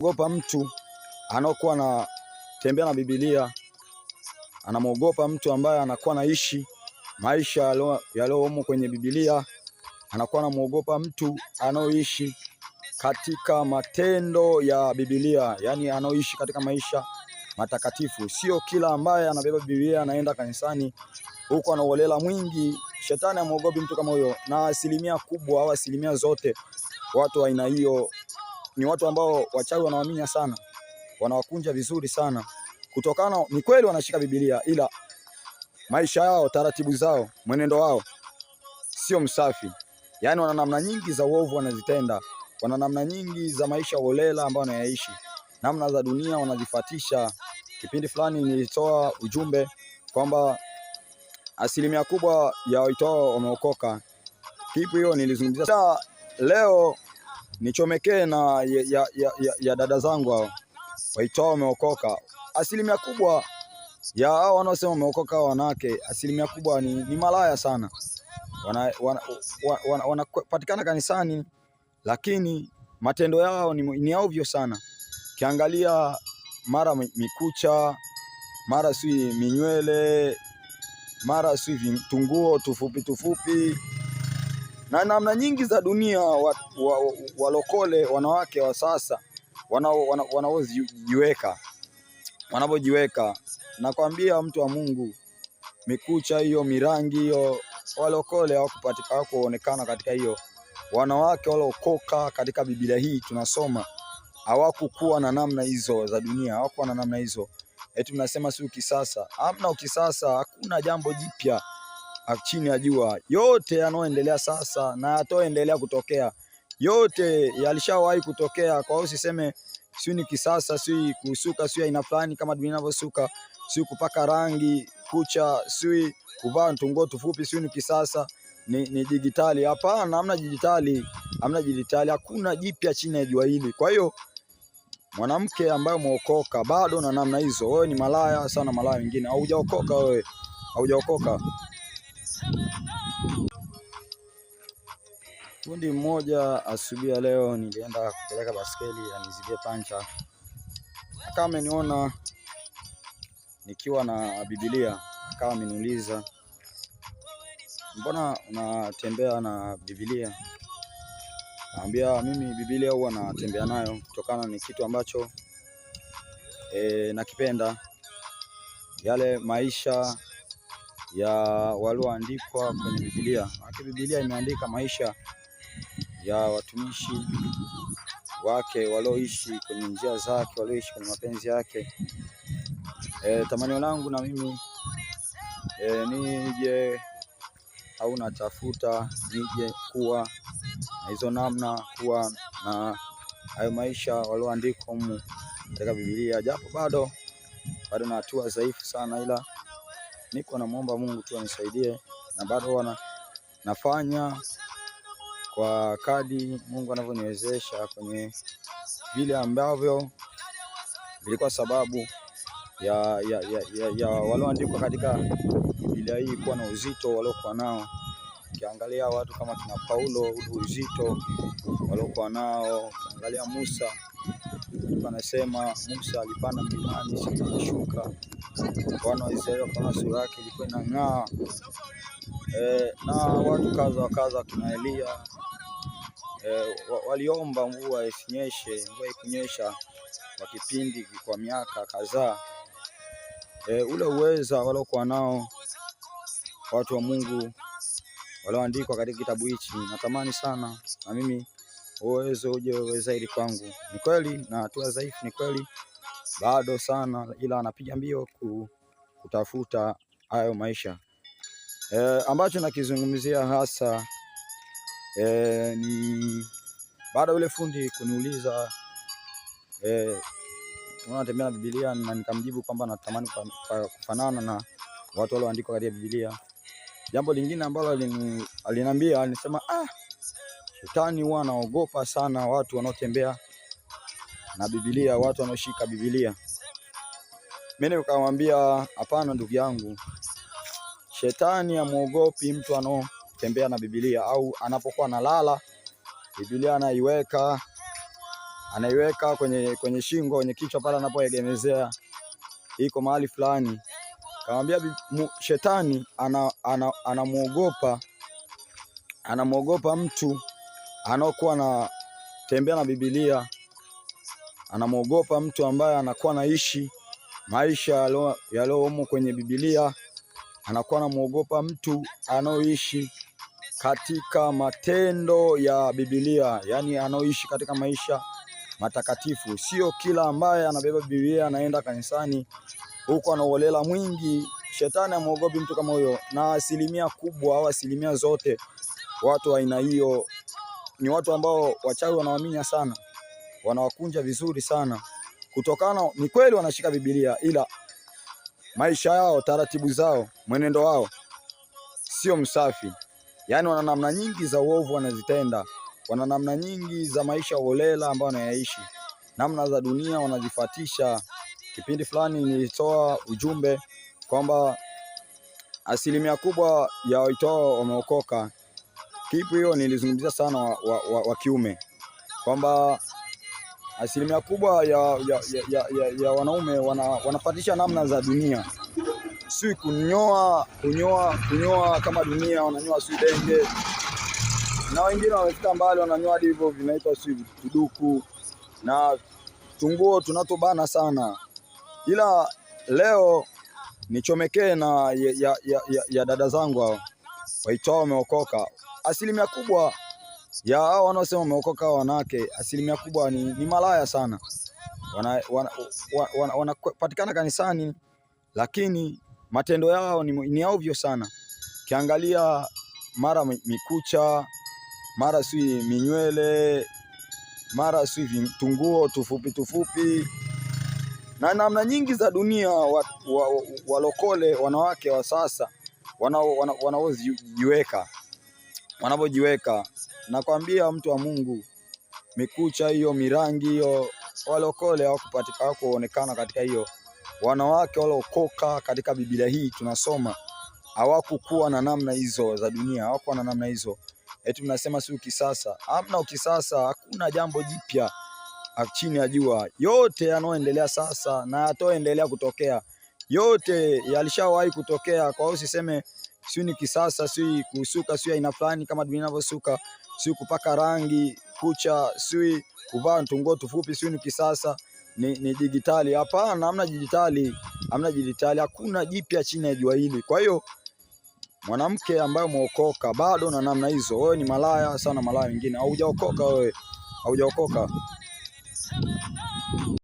Anaogopa mtu anaokuwa na tembea na Biblia, anamuogopa mtu ambaye anakuwa naishi maisha yaliyomo kwenye Biblia, anakuwa anamuogopa mtu anaoishi katika matendo ya Biblia, yani anaoishi katika maisha matakatifu. Sio kila ambaye anabeba Biblia anaenda kanisani huko anaolela mwingi. Shetani amuogopi mtu kama huyo, na asilimia kubwa au asilimia zote watu wa aina hiyo ni watu ambao wachawi wanawaamini sana, wanawakunja vizuri sana, kutokana ni kweli wanashika Biblia, ila maisha yao, taratibu zao, mwenendo wao sio msafi. Yani wana namna nyingi za uovu wanazitenda, wana namna nyingi za maisha holela ambao wanayaishi, namna za dunia wanazifuatisha. Kipindi fulani nilitoa ujumbe kwamba asilimia kubwa ya waitao wameokoka. Kipi hiyo nilizungumzia. Leo nichomekee na ya dada zangu hao waitao wameokoka. Asilimia kubwa ya hao wanaosema wameokoka wanawake, asilimia kubwa ni malaya sana. Wanapatikana kanisani, lakini matendo yao ni ovyo sana. Kiangalia mara mikucha, mara si minywele, mara si vitunguo tufupi na namna nyingi za dunia. Walokole wanawake wa sasa wanapojiweka, nakwambia mtu wa Mungu, mikucha hiyo, mirangi hiyo, walokole hawakupatikana kuonekana katika hiyo. Wanawake waliokoka katika Biblia hii tunasoma hawakukuwa na namna hizo za dunia, hawakuwa na namna hizo. Eti tunasema si ukisasa. Hamna ukisasa, hakuna jambo jipya chini ya jua. Yote yanayoendelea sasa na yataendelea kutokea, yote yalishawahi kutokea. Kwa hiyo usiseme si ni kisasa, si kusuka, si aina fulani kama dunia inavyosuka, si kupaka rangi kucha, si kuvaa tungo tufupi, si ni kisasa, ni digitali. Hapana, hamna digitali, hakuna jipya chini ya jua hili. Kwa hiyo mwanamke ambaye umeokoka bado na namna hizo, wewe ni malaya sana. Malaya wengine haujaokoka, wewe haujaokoka. Fundi mmoja asubuhi ya leo nilienda kupeleka baskeli anizigie pancha, akawa ameniona nikiwa na Biblia, akawa ameniuliza, mbona unatembea na Biblia? Naambia mimi Biblia huwa natembea nayo kutokana ni kitu ambacho nakipenda, yale maisha ya walioandikwa kwenye Biblia. Biblia imeandika maisha ya watumishi wake walioishi kwenye njia zake, walioishi kwenye mapenzi yake. Tamanio langu na mimi nije au natafuta nije kuwa na hizo namna, kuwa na hayo maisha walioandikwa humu katika Biblia, japo bado na hatua dhaifu sana, ila niko namuomba Mungu tu anisaidie, na bado nafanya kwa kadi Mungu anavyoniwezesha kwenye vile ambavyo vilikuwa sababu ya walioandikwa katika Biblia hii kuwa na uzito waliokuwa nao. Ukiangalia watu kama kina Paulo, uzito waliokuwa nao. Ukiangalia Musa, anasema Musa alipanda mlimani, siku akashuka, wana wa Israeli wakaona sura yake ilikuwa inang'aa. Na watu kaza kina Elia waliomba mvua isinyeshe, mvua ikunyesha kwa kipindi, kwa miaka kadhaa. Ule uweza waliokuwa nao watu wa Mungu walioandikwa katika kitabu hichi, natamani sana na mimi uwezo uje zaidi kwangu. Ni kweli na hatua dhaifu, ni kweli bado sana, ila anapiga mbio kutafuta hayo maisha. Ambacho nakizungumzia hasa ni baada yule fundi kuniuliza unatembea na Biblia, na nikamjibu kwamba natamani kufanana na watu walioandikwa katika Biblia. Jambo lingine ambalo aliniambia, alisema shetani huwa anaogopa sana watu wanaotembea na Biblia, watu wanaoshika Biblia. Mimi nikamwambia hapana ndugu yangu, shetani hamuogopi mtu anaotembea na Biblia, au anapokuwa analala Biblia anaiweka anaiweka kwenye shingo, kwenye kichwa pale anapoegemezea, iko mahali fulani. Kamwambia shetani anamuogopa mtu anaokuwa na tembea na Biblia, anamuogopa mtu ambaye anakuwa naishi maisha yaliyomo kwenye Biblia, anakuwa anamuogopa mtu anaoishi katika matendo ya Biblia, yani anaoishi katika maisha matakatifu. Sio kila ambaye anabeba Biblia anaenda kanisani huko anaolela mwingi. Shetani amuogopi mtu kama huyo, na asilimia kubwa au asilimia zote watu wa aina hiyo ni watu ambao wachawi wanawaaminia sana, wanawakunja vizuri sana, kutokana ni kweli wanashika Biblia, ila maisha yao, taratibu zao, mwenendo wao sio msafi. Yani wana namna nyingi za uovu wanazitenda, wana namna nyingi za maisha holela ambao wanayaishi, namna za dunia wanazifuatisha. Kipindi fulani nilitoa ujumbe kwamba asilimia kubwa ya waitao wameokoka. Kipu hiyo nilizungumzia sana wa kiume, kwamba asilimia kubwa ya wanaume wanafuatisha namna za dunia, si kunyoa kama dunia, wananyoa si denge, na wengine wamefika mbali wananyoa hadi hivyo vinaitwa si tuduku na tunguo tunatobana sana. Ila leo nichomekee na ya dada zangu hao waitao wameokoka. Asilimia kubwa ya hao wanaosema wameokoka wanawake, asilimia kubwa ni malaya sana. Wanapatikana kanisani, lakini matendo yao ni ovyo sana. Kiangalia mara mikucha, mara si minywele, mara si vitunguo tufupi na namna nyingi za dunia. Walokole wanawake wa sasa wanapojiweka, nakwambia mtu wa Mungu, mikucha hiyo, mirangi hiyo, walokole hawakupatikana kuonekana katika hiyo. Wanawake waliokoka katika Biblia hii tunasoma hawakukuwa na namna hizo za dunia, hawakuwa na namna hizo. Eti tunasema si ukisasa, hamna ukisasa, hakuna jambo jipya chini ya jua. Yote yanayoendelea sasa na yataendelea kutokea, yote yalishawahi kutokea. Kwa hiyo usiseme si ni kisasa, si kusuka, si aina fulani kama dunia inavyosuka, si kupaka rangi kucha, si kuvaa tungo tufupi, si ni kisasa, ni digitali. Hapana, hamna digitali, hakuna jipya chini ya jua hili. Kwa hiyo mwanamke ambaye umeokoka bado na namna hizo, wewe ni malaya sana. Malaya wengine haujaokoka, wewe haujaokoka.